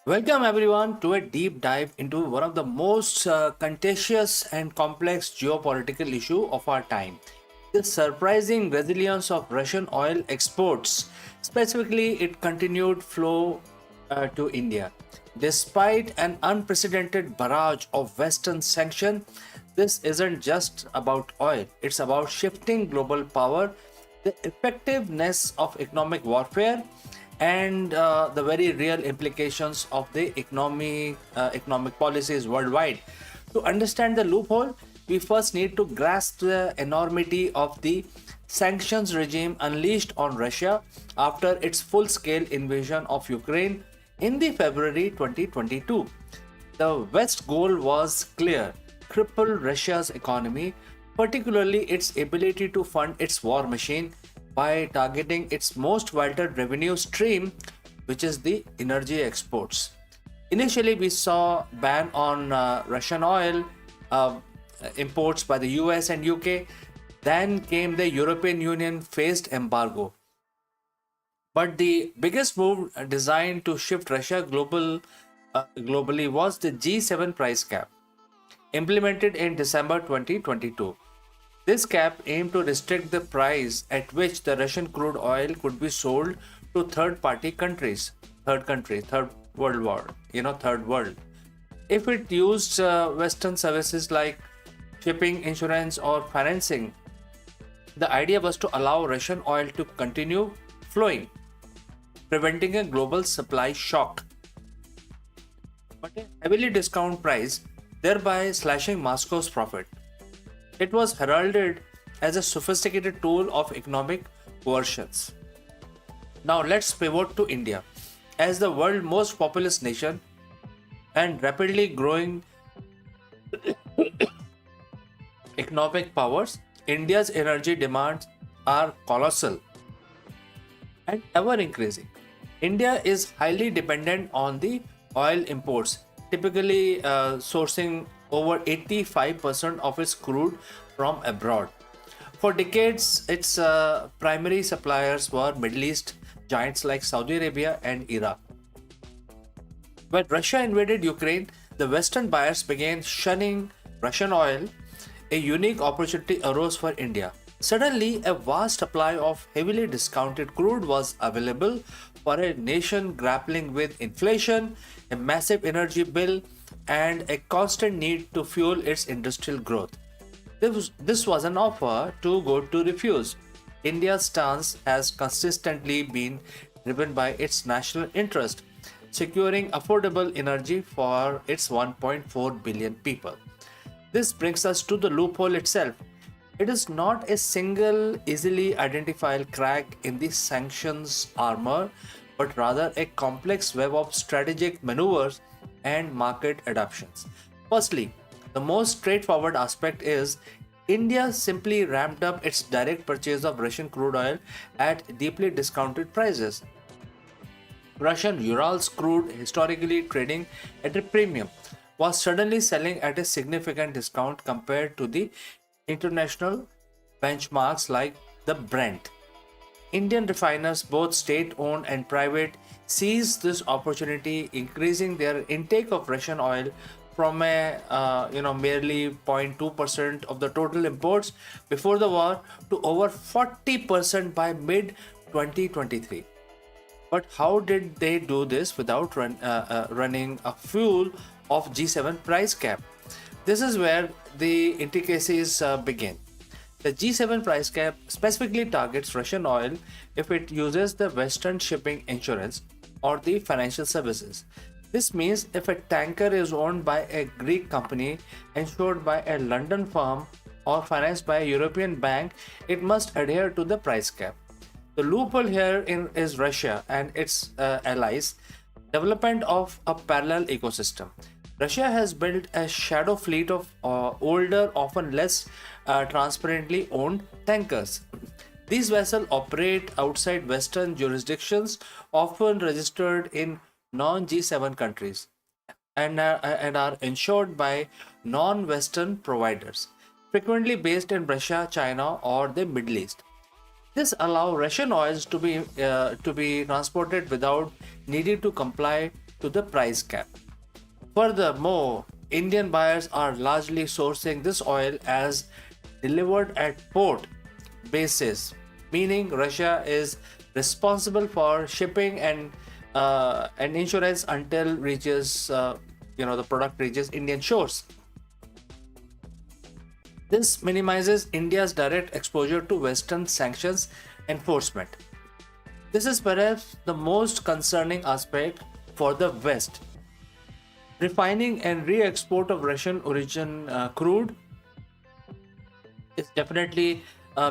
Welcome everyone to a deep dive into one of the most contentious and complex geopolitical issue of our time. The surprising resilience of Russian oil exports, specifically its continued flow to India. Despite an unprecedented barrage of Western sanctions, this isn't just about oil, it's about shifting global power, the effectiveness of economic warfare, and the very real implications of the economic policies worldwide. To understand the loophole, we first need to grasp the enormity of the sanctions regime unleashed on Russia after its full-scale invasion of Ukraine in the February 2022. The West's goal was clear: cripple Russia's economy, particularly its ability to fund its war machine, by targeting its most vital revenue stream, which is the energy exports. Initially, we saw ban on Russian oil uh, imports by the US and UK. Then came the European Union phased embargo. But the biggest move designed to shift globally was the G7 price cap, implemented in December 2022. This cap aimed to restrict the price at which the Russian crude oil could be sold to third-party countries, third world war, third world. If it used Western services like shipping, insurance, or financing, the idea was to allow Russian oil to continue flowing, preventing a global supply shock, but a heavily discounted price, thereby slashing Moscow's profit. It was heralded as a sophisticated tool of economic coercions. Now let's pivot to India. As the world's most populous nation and rapidly growing economic powers, India's energy demands are colossal and ever increasing. India is highly dependent on the oil imports, typically sourcing over 85% of its crude from abroad. For decades, its primary suppliers were Middle East giants like Saudi Arabia and Iraq. When Russia invaded Ukraine, the Western buyers began shunning Russian oil. A unique opportunity arose for India. Suddenly, a vast supply of heavily discounted crude was available for a nation grappling with inflation, a massive energy bill, and a constant need to fuel its industrial growth. This was an offer too good to refuse. India's stance has consistently been driven by its national interest, securing affordable energy for its 1.4 billion people. This brings us to the loophole itself. It is not a single, easily identifiable crack in the sanctions armor, but rather a complex web of strategic maneuvers and market adaptations. Firstly, the most straightforward aspect is India simply ramped up its direct purchase of Russian crude oil at deeply discounted prices. Russian Urals crude, historically trading at a premium, was suddenly selling at a significant discount compared to the international benchmarks like the Brent. Indian refiners, both state owned and private, seized this opportunity, increasing their intake of Russian oil from a merely 0.2% of the total imports before the war to over 40% by mid 2023. But how did they do this without running a fuel of G7 price cap? This is where the intricacies begin. The G7 price cap specifically targets Russian oil if it uses the Western shipping insurance or the financial services. This means if a tanker is owned by a Greek company, insured by a London firm, or financed by a European bank, it must adhere to the price cap. The loophole here is Russia and its allies' development of a parallel ecosystem. Russia has built a shadow fleet of older, often less transparently owned tankers. These vessels operate outside Western jurisdictions, often registered in non G7 countries, and are insured by non Western providers, frequently based in Russia, China, or the Middle East. This allows Russian oils to be transported without needing to comply to the price cap. Furthermore, Indian buyers are largely sourcing this oil as delivered at port basis, meaning Russia is responsible for shipping and insurance until the product reaches Indian shores. This minimizes India's direct exposure to Western sanctions enforcement. This is perhaps the most concerning aspect for the West. Refining and re export of Russian origin crude is definitely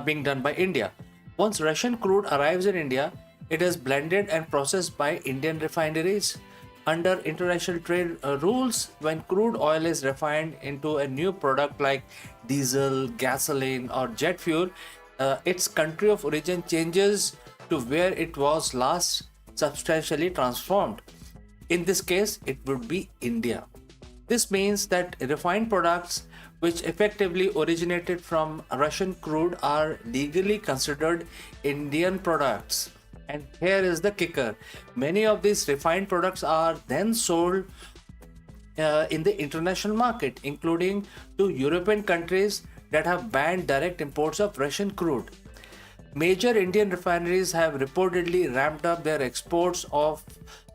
being done by India. Once Russian crude arrives in India, it is blended and processed by Indian refineries. Under international trade rules, when crude oil is refined into a new product like diesel, gasoline, or jet fuel, its country of origin changes to where it was last substantially transformed. In this case, it would be India. This means that refined products which effectively originated from Russian crude are legally considered Indian products. And here is the kicker: many of these refined products are then sold in the international market, including to European countries that have banned direct imports of Russian crude. Major Indian refineries have reportedly ramped up their exports of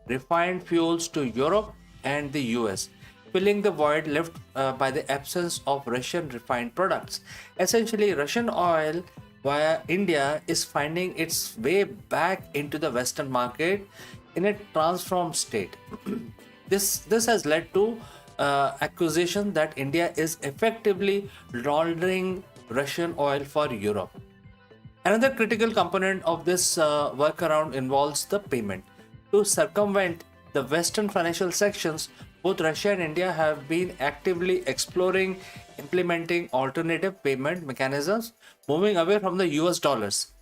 refined fuels to Europe and the US, filling the void left by the absence of Russian refined products. Essentially, Russian oil via India is finding its way back into the Western market in a transformed state. This has led to accusation that India is effectively laundering Russian oil for Europe. Another critical component of this workaround involves the payment. To circumvent the Western financial sanctions, both Russia and India have been actively exploring implementing alternative payment mechanisms, moving away from the US dollars.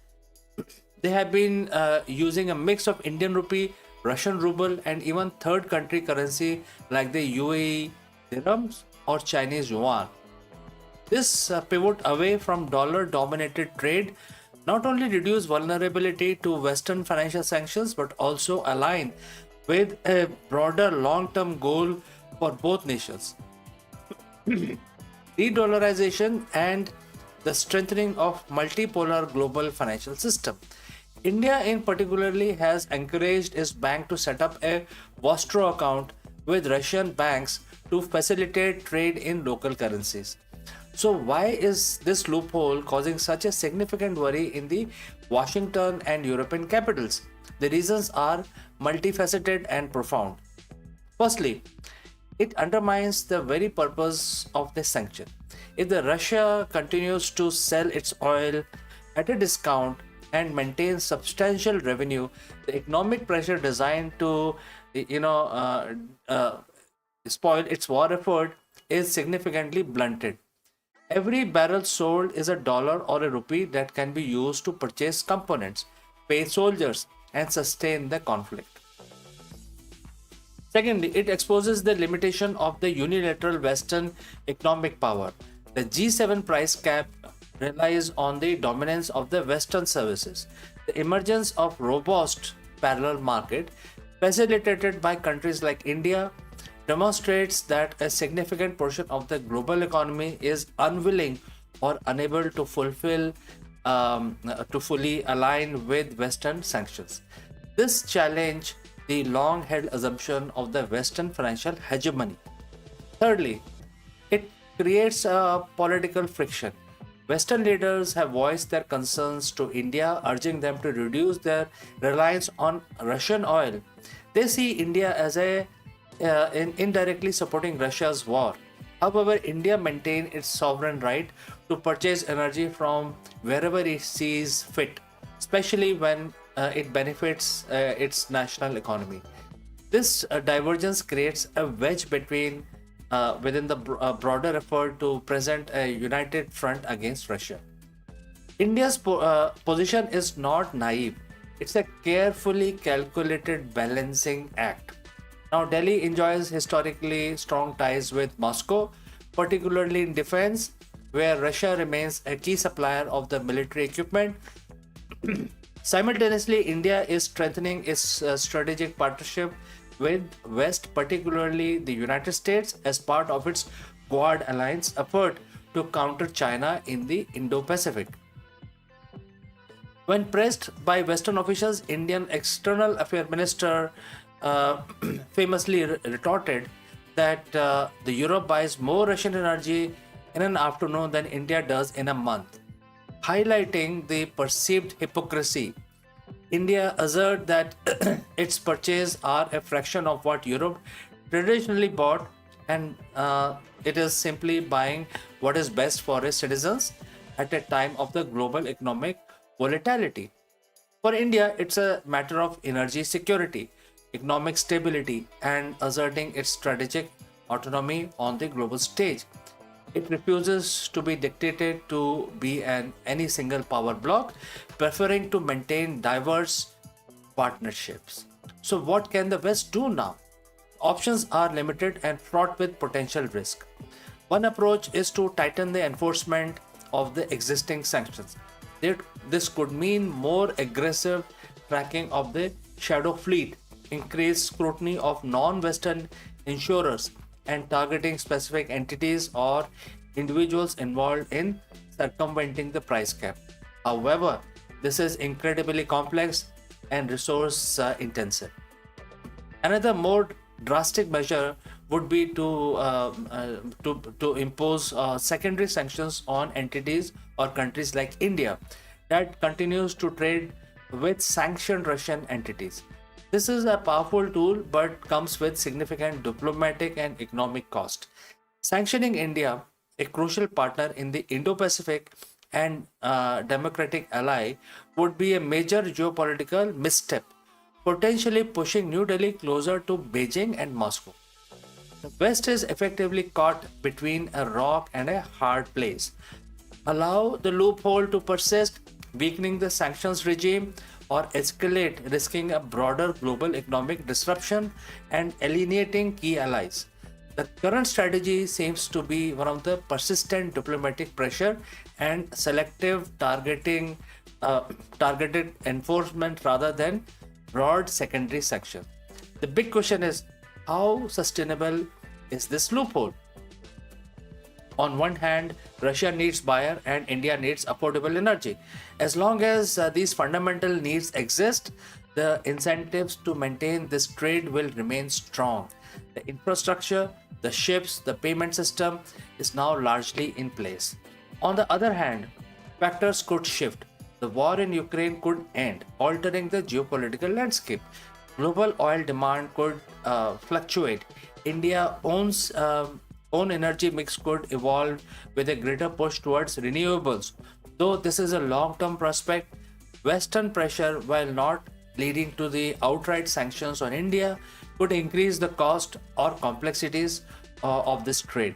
They have been using a mix of Indian rupee, Russian ruble, and even third country currency like the UAE dirhams or Chinese yuan. This pivot away from dollar dominated trade not only reduce vulnerability to Western financial sanctions but also align with a broader long-term goal for both nations: de-dollarization and the strengthening of multipolar global financial system. India in particularly has encouraged its bank to set up a Vostro account with Russian banks to facilitate trade in local currencies. So why is this loophole causing such a significant worry in the Washington and European capitals? The reasons are multifaceted and profound. Firstly, it undermines the very purpose of the sanction. If the Russia continues to sell its oil at a discount and maintain substantial revenue, the economic pressure designed to spoil its war effort is significantly blunted. Every barrel sold is a dollar or a rupee that can be used to purchase components, pay soldiers, and sustain the conflict. Secondly, it exposes the limitation of the unilateral Western economic power. The G7 price cap relies on the dominance of the Western services. The emergence of robust parallel market, facilitated by countries like India, demonstrates that a significant portion of the global economy is unwilling or unable to fully align with Western sanctions. This challenge the long-held assumption of the Western financial hegemony. Thirdly, it creates a political friction. Western leaders have voiced their concerns to India, urging them to reduce their reliance on Russian oil. They see India as indirectly supporting Russia's war. However, India maintains its sovereign right to purchase energy from wherever it sees fit, especially when it benefits its national economy. This divergence creates a wedge within the broader effort to present a united front against Russia. India's position is not naive. It's a carefully calculated balancing act. Now, Delhi enjoys historically strong ties with Moscow, particularly in defense, where Russia remains a key supplier of the military equipment. Simultaneously, India is strengthening its strategic partnership with West, particularly the United States, as part of its Quad alliance effort to counter China in the Indo-Pacific. When pressed by Western officials, Indian External Affairs Minister uh, famously retorted that the Europe buys more Russian energy in an afternoon than India does in a month, highlighting the perceived hypocrisy. India asserted that its purchases are a fraction of what Europe traditionally bought, and it is simply buying what is best for its citizens at a time of the global economic volatility. For India, it's a matter of energy security, economic stability, and asserting its strategic autonomy on the global stage. It refuses to be dictated to be any single power bloc, preferring to maintain diverse partnerships. So, what can the West do now? Options are limited and fraught with potential risk. One approach is to tighten the enforcement of the existing sanctions. This could mean more aggressive tracking of the shadow fleet, increased scrutiny of non Western insurers, and targeting specific entities or individuals involved in circumventing the price cap. However, this is incredibly complex and resource intensive. Another more drastic measure would be to impose secondary sanctions on entities or countries like India that continues to trade with sanctioned Russian entities. This is a powerful tool but comes with significant diplomatic and economic cost. Sanctioning India, a crucial partner in the Indo-Pacific and democratic ally, would be a major geopolitical misstep, potentially pushing New Delhi closer to Beijing and Moscow. The West is effectively caught between a rock and a hard place. Allow the loophole to persist, weakening the sanctions regime, or escalate, risking a broader global economic disruption and alienating key allies. The current strategy seems to be one of the persistent diplomatic pressure and selective targeted enforcement rather than broad secondary sanctions. The big question is, how sustainable is this loophole? On one hand, Russia needs buyer and India needs affordable energy. As long as these fundamental needs exist, the incentives to maintain this trade will remain strong. The infrastructure, the ships, the payment system is now largely in place. On the other hand, factors could shift. The war in Ukraine could end, altering the geopolitical landscape. Global oil demand could fluctuate. India owns own energy mix could evolve with a greater push towards renewables. Though this is a long-term prospect, Western pressure, while not leading to the outright sanctions on India, could increase the cost or complexities of this trade.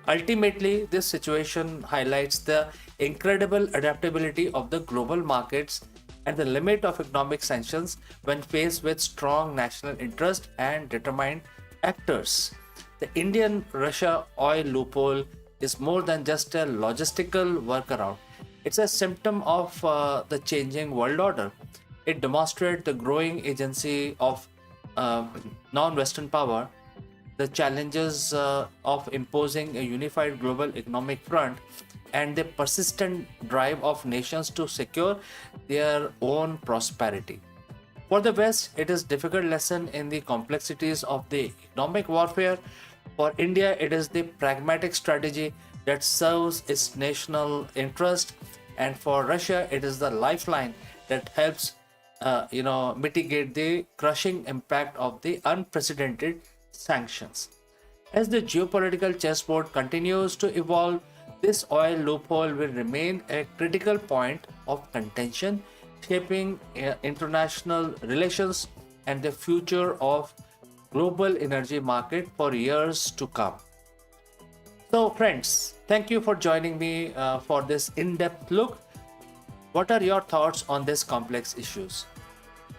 Ultimately, this situation highlights the incredible adaptability of the global markets and the limit of economic sanctions when faced with strong national interest and determined actors. The Indian Russia oil loophole is more than just a logistical workaround. It's a symptom of the changing world order. It demonstrates the growing agency of non Western power, the challenges of imposing a unified global economic front, and the persistent drive of nations to secure their own prosperity. For the West, it is a difficult lesson in the complexities of the economic warfare. For India, it is the pragmatic strategy that serves its national interest, and for Russia, it is the lifeline that helps, mitigate the crushing impact of the unprecedented sanctions. As the geopolitical chessboard continues to evolve, this oil loophole will remain a critical point of contention, shaping international relations and the future of global energy market for years to come. So, friends, thank you for joining me for this in-depth look. What are your thoughts on these complex issues?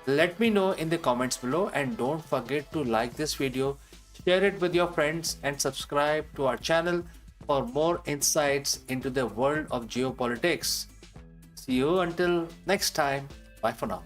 Let me know in the comments below, and don't forget to like this video, share it with your friends, and subscribe to our channel for more insights into the world of geopolitics. See you until next time. Bye for now.